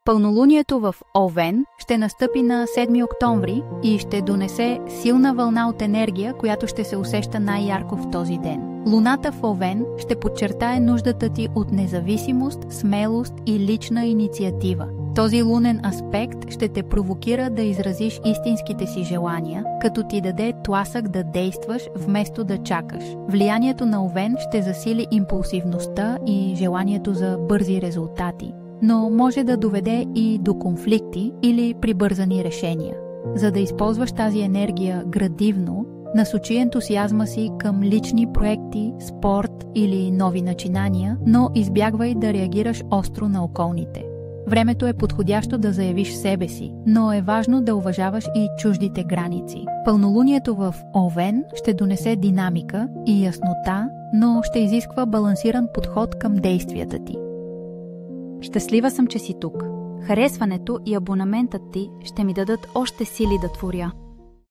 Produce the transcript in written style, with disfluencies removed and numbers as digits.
Пълнолунието в Овен ще настъпи на 7 октомври и ще донесе силна вълна от енергия, която ще се усеща най-ярко в този ден. Луната в Овен ще подчертае нуждата ти от независимост, смелост и лична инициатива. Този лунен аспект ще те провокира да изразиш истинските си желания, като ти даде тласък да действаш вместо да чакаш. Влиянието на Овен ще засили импулсивността и желанието за бързи резултати, но може да доведе и до конфликти или прибързани решения. За да използваш тази енергия градивно, насочи ентусиазма си към лични проекти, спорт или нови начинания, но избягвай да реагираш остро на околните. Времето е подходящо да заявиш себе си, но е важно да уважаваш и чуждите граници. Пълнолунието в Овен ще донесе динамика и яснота, но ще изисква балансиран подход към действията ти. Щастлива съм, че си тук. Харесването и абонаментът ти ще ми дадат още сили да творя.